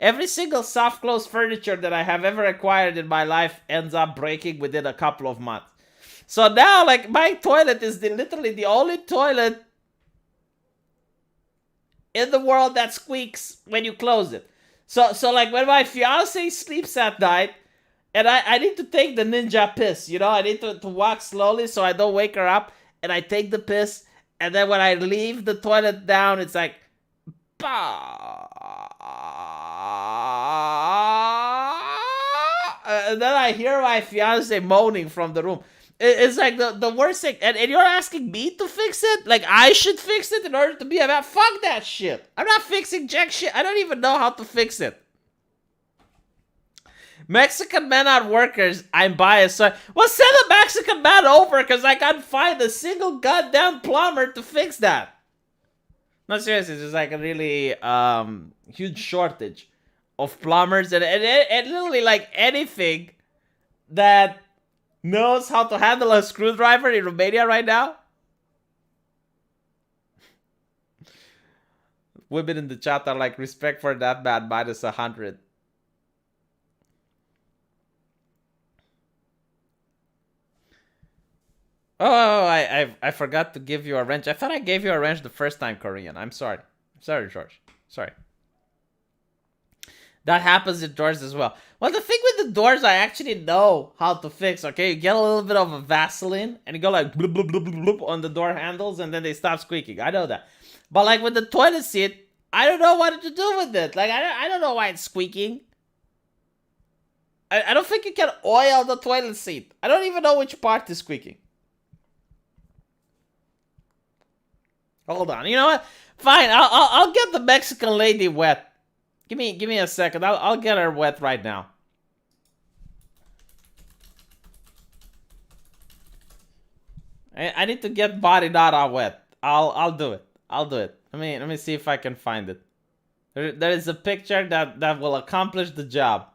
Speaker 1: Every single soft close furniture that I have ever acquired in my life ends up breaking within a couple of months. So now, like, my toilet is literally the only toilet in the world that squeaks when you close it. So like, when my fiance sleeps at night, and I need to take the ninja piss, you know, I need to walk slowly so I don't wake her up, and I take the piss, and then when I leave the toilet down, it's like, and then I hear my fiance moaning from the room. It's like the worst thing. And you're asking me to fix it? Like, I should fix it in order to be a man? Fuck that shit. I'm not fixing jack shit. I don't even know how to fix it. Mexican men are workers. I'm biased. So, well, send a Mexican man over, because I can't find a single goddamn plumber to fix that. No, seriously, there's like a really huge shortage of plumbers and literally, like, anything that knows how to handle a screwdriver in Romania right now. Women in the chat are like, respect for that man, -100. Oh, I forgot to give you a wrench. I thought I gave you a wrench the first time, Korean. I'm sorry. Sorry, George. Sorry. That happens in doors as well. Well, the thing with the doors, I actually know how to fix, okay? You get a little bit of a Vaseline, and you go like bloop, bloop, bloop, bloop, bloop on the door handles, and then they stop squeaking. I know that. But like with the toilet seat, I don't know what to do with it. Like, I don't know why it's squeaking. I don't think you can oil the toilet seat. I don't even know which part is squeaking. Hold on. You know what? Fine. I'll get the Mexican lady wet. Give me a second. I'll get her wet right now. I need to get body data wet. I'll do it. I'll do it. Let me see if I can find it. There is a picture that will accomplish the job.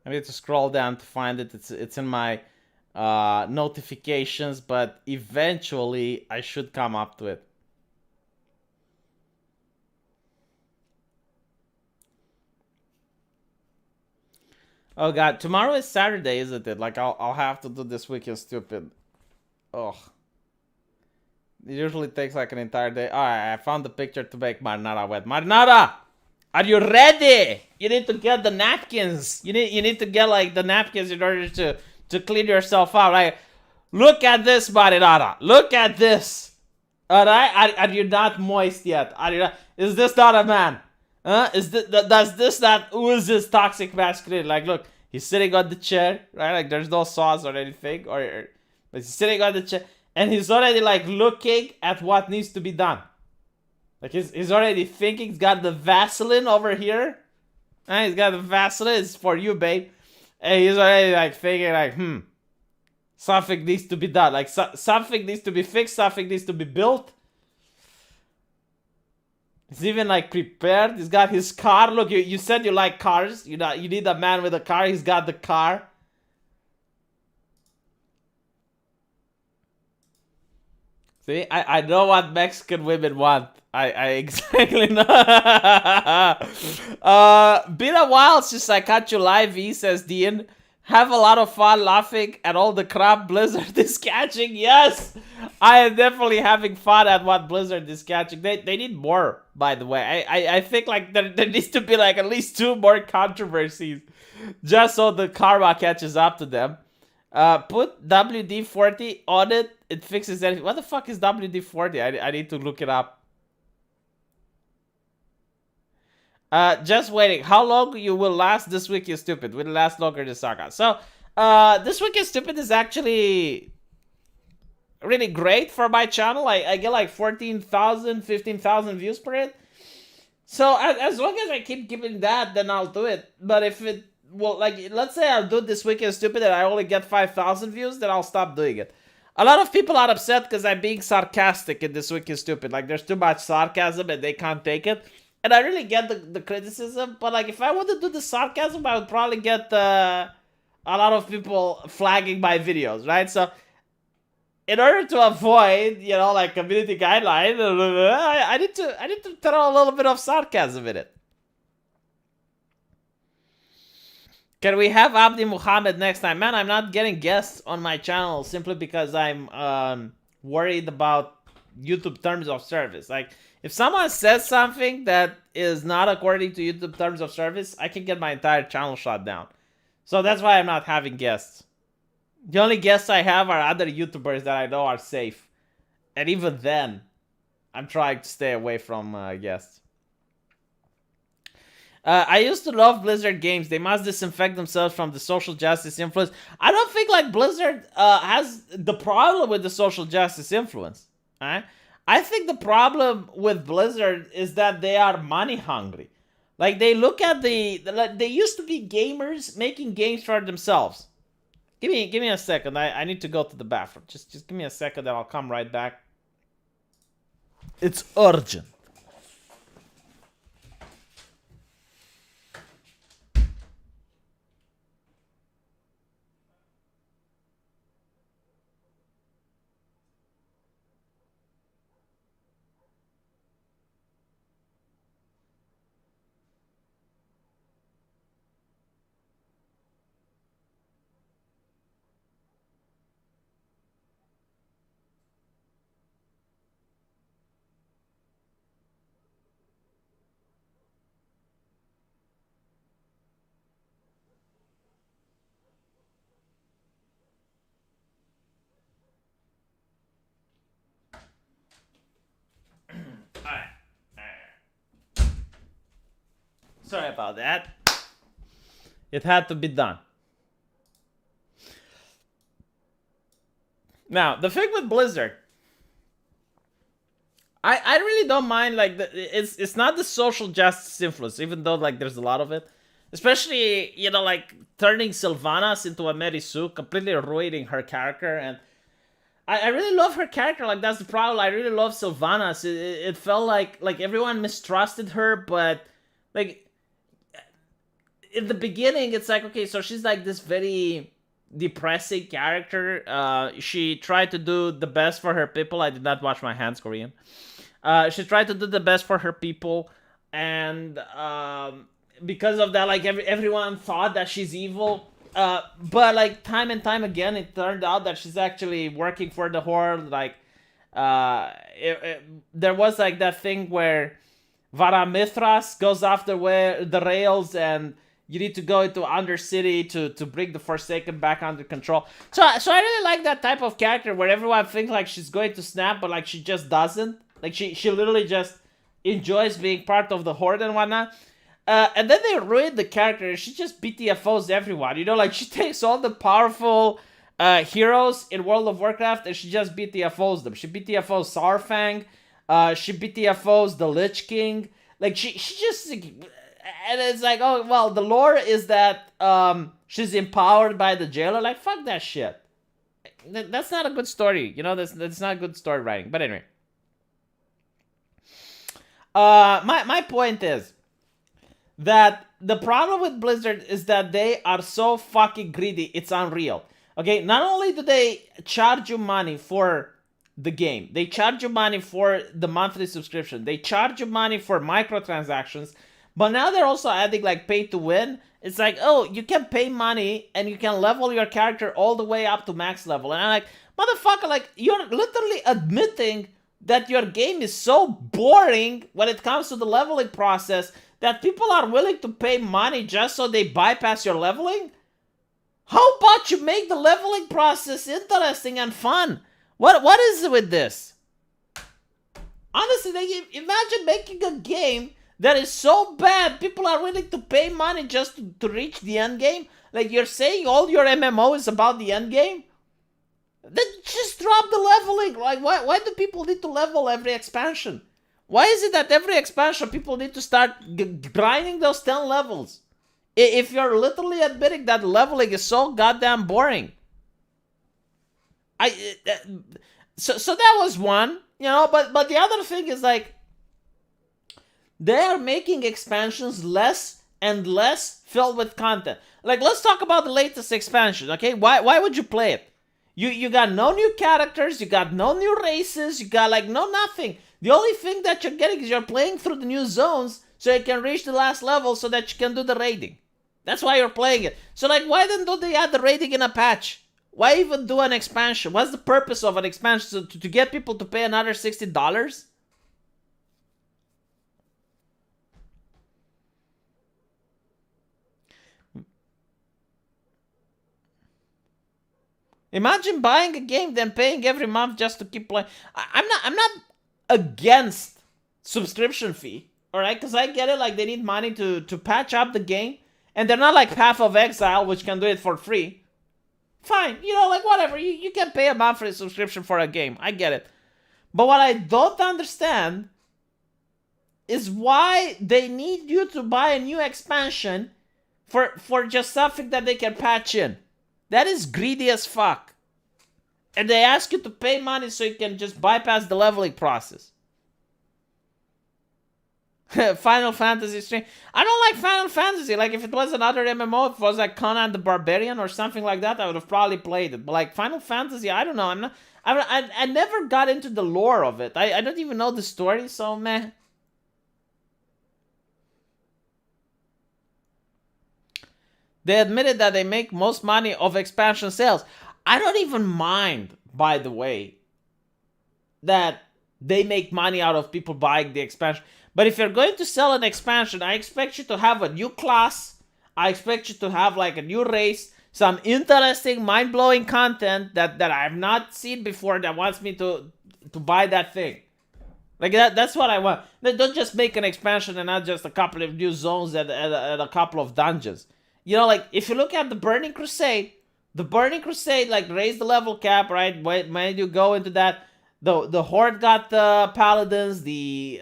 Speaker 1: I need to scroll down to find it. It's in my notifications, but eventually I should come up to it. Oh god, tomorrow is Saturday, isn't it? Like I'll have to do this weekend stupid. Ugh. It usually takes like an entire day. Alright, I found the picture to make marinara wet. Marinara! Are you ready? You need to get the napkins. You need to get like the napkins in order to clean yourself out. Like, look at this, marinara. Look at this. Alright? Are you not moist yet? Are you not, is this not a man? Huh? Does this not ooze this toxic masculinity? Like, look, he's sitting on the chair, right? Like, there's no sauce or anything, but he's sitting on the chair, and he's already like looking at what needs to be done. Like, he's already thinking. He's got the Vaseline over here. And he's got the Vaseline. It's for you, babe. And he's already like thinking, like, something needs to be done. Like, something needs to be fixed. Something needs to be built. He's even like prepared. He's got his car. Look, you said you like cars. You need a man with a car. He's got the car. See, I know what Mexican women want. I exactly know. Been a while since I caught you live, V, says Dean. Have a lot of fun laughing at all the crap Blizzard is catching. Yes, I am definitely having fun at what Blizzard is catching. They need more, by the way. I think like there needs to be like at least 2 more controversies just so the karma catches up to them. Put WD-40 on it. It fixes anything. What the fuck is WD-40? I need to look it up. Just waiting. How long you will last this week is stupid. Will it last longer than Saga? So, this week is stupid is actually really great for my channel. I get like 14,000, 15,000 views per it. So, as long as I keep giving that, then I'll do it. But if it, well, like, let's say I'll do this week is stupid and I only get 5,000 views, then I'll stop doing it. A lot of people are upset because I'm being sarcastic in this week is stupid. Like, there's too much sarcasm and they can't take it. And I really get the criticism, but like if I wanted to do the sarcasm, I would probably get a lot of people flagging my videos, right? So in order to avoid, you know, like community guideline, I need to throw a little bit of sarcasm in it. Can we have Abdi Muhammad next time? Man, I'm not getting guests on my channel simply because I'm worried about YouTube terms of service. Like, if someone says something that is not according to YouTube terms of service, I can get my entire channel shut down. So that's why I'm not having guests. The only guests I have are other YouTubers that I know are safe. And even then, I'm trying to stay away from guests. I used to love Blizzard games. They must disinfect themselves from the social justice influence. I don't think like Blizzard has the problem with the social justice influence. Alright? I think the problem with Blizzard is that they are money hungry. Like, they look at they used to be gamers making games for themselves. Give me a second. I need to go to the bathroom. Just give me a second and I'll come right back. It's urgent. Sorry about that. It had to be done. Now, the thing with Blizzard, I really don't mind, like, it's not the social justice influence, even though, like, there's a lot of it. Especially, you know, like, turning Sylvanas into a Mary Sue, completely ruining her character. And I really love her character, like, that's the problem. I really love Sylvanas. It felt like everyone mistrusted her, but, like, in the beginning, it's like, okay, so she's, like, this very depressing character. She tried to do the best for her people. I did not wash my hands, Korean. She tried to do the best for her people, and because of that, like, everyone thought that she's evil. But like time and time again, it turned out that she's actually working for the Horde. Like, there was like that thing where Varamithras goes after the rails, and you need to go into Undercity to bring the Forsaken back under control. So I really like that type of character where everyone thinks like she's going to snap, but like she just doesn't. Like she literally just enjoys being part of the Horde and whatnot. And then they ruined the character. She just BTFOs everyone. You know, like she takes all the powerful heroes in World of Warcraft and she just BTFOs them. She BTFOs Saurfang. She BTFOs the Lich King. Like she just... And it's like, oh, well, the lore is that she's empowered by the jailer. Like, fuck that shit. That's not a good story. You know, that's not good story writing. But anyway. My point is that the problem with Blizzard is that they are so fucking greedy, it's unreal. Okay, not only do they charge you money for the game, they charge you money for the monthly subscription, they charge you money for microtransactions, but now they're also adding like pay to win. It's like, oh, you can pay money and you can level your character all the way up to max level. And I'm like, motherfucker, like, you're literally admitting that your game is so boring when it comes to the leveling process that people are willing to pay money just so they bypass your leveling? How about you make the leveling process interesting and fun? What is it with this? Honestly, like, imagine making a game that is so bad people are willing to pay money just to reach the end game. Like, you're saying all your MMO is about the end game? Then just drop the leveling. Like, why do people need to level every expansion? Why is it that every expansion people need to start grinding those 10 levels? If you're literally admitting that leveling is so goddamn boring. So that was one, you know, but the other thing is like, they are making expansions less and less filled with content. Like, let's talk about the latest expansion, okay? Why would you play it? You got no new characters, you got no new races, you got like no nothing. The only thing that you're getting is you're playing through the new zones so you can reach the last level so that you can do the raiding. That's why you're playing it. So like, why then don't they add the raiding in a patch? Why even do an expansion? What's the purpose of an expansion? To get people to pay another $60? Imagine buying a game then paying every month just to keep playing. I'm not against subscription fee, all right? Because I get it, like they need money to patch up the game, and they're not like Path of Exile, which can do it for free. Fine, you know, like whatever. You can pay a monthly subscription for a game. I get it. But what I don't understand is why they need you to buy a new expansion for just something that they can patch in. That is greedy as fuck. And they ask you to pay money so you can just bypass the leveling process. Final Fantasy stream. I don't like Final Fantasy. Like, if it was another MMO, if it was like Conan the Barbarian or something like that, I would have probably played it. But like Final Fantasy, I don't know. I never got into the lore of it. I don't even know the story, so meh. They admitted that they make most money of expansion sales. I don't even mind, by the way, that they make money out of people buying the expansion. But if you're going to sell an expansion, I expect you to have a new class. I expect you to have like a new race, some interesting, mind-blowing content that I've not seen before that wants me to buy that thing. Like that's what I want. Don't just make an expansion and not just a couple of new zones and a couple of dungeons. You know, like if you look at the Burning Crusade like raised the level cap, right? When you go into that, the Horde got the Paladins, the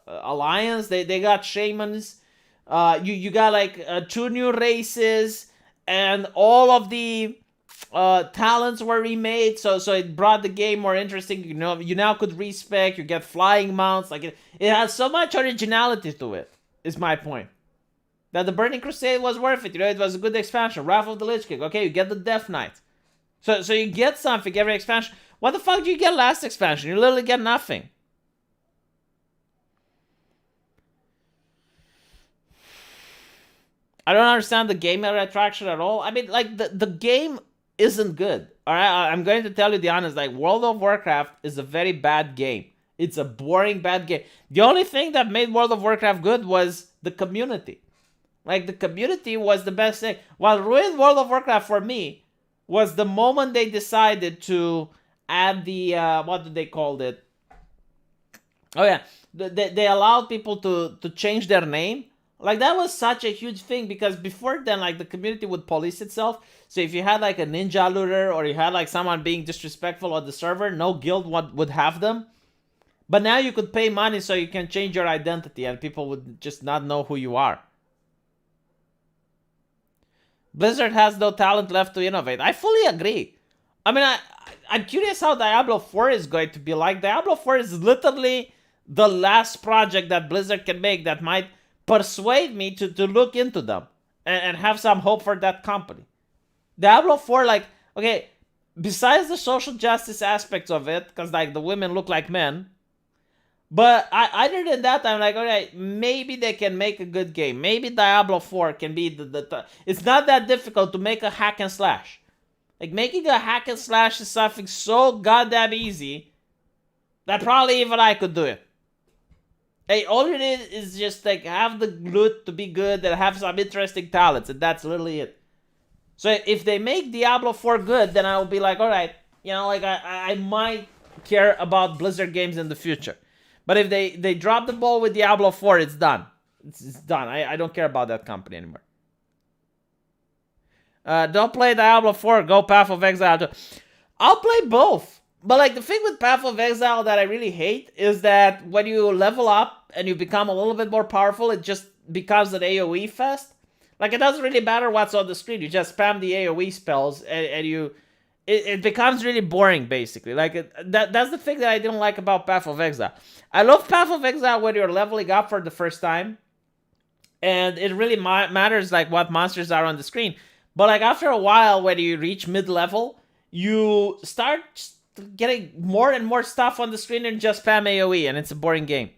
Speaker 1: Alliance they got Shamans. You got like 2 new races, and all of the talents were remade, so it brought the game more interesting. You know, you now could respec, you get flying mounts. Like it has so much originality to it. Is my point. That the Burning Crusade was worth it. You know, it was a good expansion. Wrath of the Lich King. Okay, you get the Death Knight. So you get something every expansion. What the fuck do you get last expansion? You literally get nothing. I don't understand the gamer attraction at all. I mean, like, the game isn't good. Alright, I'm going to tell you the honest. Like, World of Warcraft is a very bad game. It's a boring, bad game. The only thing that made World of Warcraft good was the community. Like, the community was the best thing. What ruined World of Warcraft for me was the moment they decided to add the, what did they call it? Oh yeah, they allowed people to change their name. Like, that was such a huge thing, because before then, like, the community would police itself. So if you had like a ninja looter, or you had like someone being disrespectful on the server, no guild would have them. But now you could pay money so you can change your identity, and people would just not know who you are. Blizzard has no talent left to innovate. I fully agree. I mean, I'm curious how Diablo 4 is going to be like. Diablo 4 is literally the last project that Blizzard can make that might persuade me to look into them and have some hope for that company. Diablo 4, like, okay, besides the social justice aspects of it, because like the women look like men, but other than that, I'm like, okay, maybe they can make a good game. Maybe Diablo 4 can be the it's not that difficult to make a hack and slash. Like, making a hack and slash is something so goddamn easy that probably even I could do it. Hey, all you need is just like have the loot to be good and have some interesting talents, and that's literally it. So if they make Diablo 4 good, then I'll be like, alright, you know, like I might care about Blizzard games in the future. But if they drop the ball with Diablo 4, it's done. It's done. I don't care about that company anymore. Don't play Diablo 4, go Path of Exile. I'll play both. But like the thing with Path of Exile that I really hate is that when you level up and you become a little bit more powerful, it just becomes an AoE fest. Like, it doesn't really matter what's on the screen. You just spam the AoE spells and it becomes really boring, basically. Like, that's the thing that I didn't like about Path of Exile. I love Path of Exile when you're leveling up for the first time, and it really matters like what monsters are on the screen. But like after a while, when you reach mid-level, you start getting more and more stuff on the screen and just spam AoE, and it's a boring game.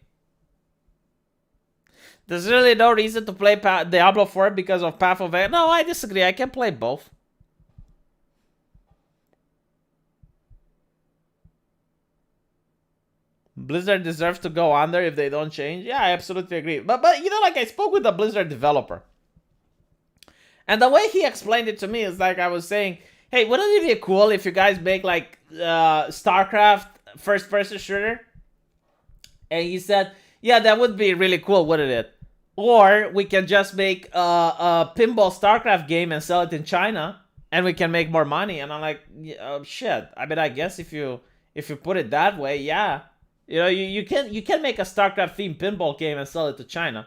Speaker 1: There's really no reason to play Diablo 4 because of Path of Exile. No, I disagree. I can play both. Blizzard deserves to go under if they don't change. Yeah, I absolutely agree. But you know, like, I spoke with a Blizzard developer, and the way he explained it to me is like I was saying, hey, wouldn't it be cool if you guys make like StarCraft first-person shooter? And he said, yeah, that would be really cool, wouldn't it? Or we can just make a pinball StarCraft game and sell it in China, and we can make more money. And I'm like, shit. I mean, I guess if you put it that way, yeah. You know, you can make a StarCraft themed pinball game and sell it to China.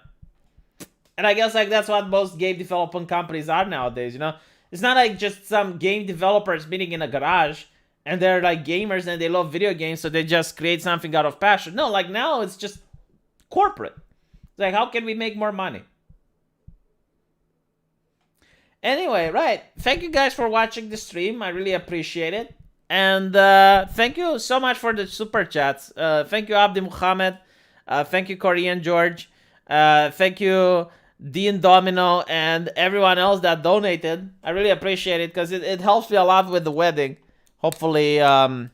Speaker 1: And I guess like that's what most game development companies are nowadays, you know? It's not like just some game developers meeting in a garage and they're like gamers and they love video games, so they just create something out of passion. No, like now it's just corporate. It's like, how can we make more money? Anyway, right. Thank you guys for watching the stream. I really appreciate it. And thank you so much for the super chats. Thank you, Abdi Muhammad. Thank you, Korean George. Thank you, Dean Domino, and everyone else that donated. I really appreciate it because it helps me a lot with the wedding. Hopefully, I'm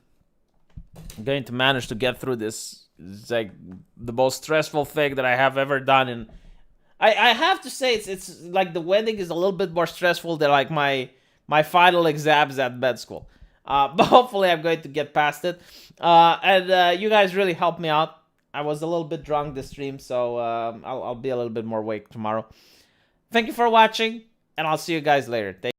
Speaker 1: going to manage to get through this. It's like the most stressful thing that I have ever done. And I have to say, it's like the wedding is a little bit more stressful than like my final exams at med school. But hopefully I'm going to get past it. And you guys really helped me out. I was a little bit drunk this stream, so I'll be a little bit more awake tomorrow. Thank you for watching, and I'll see you guys later.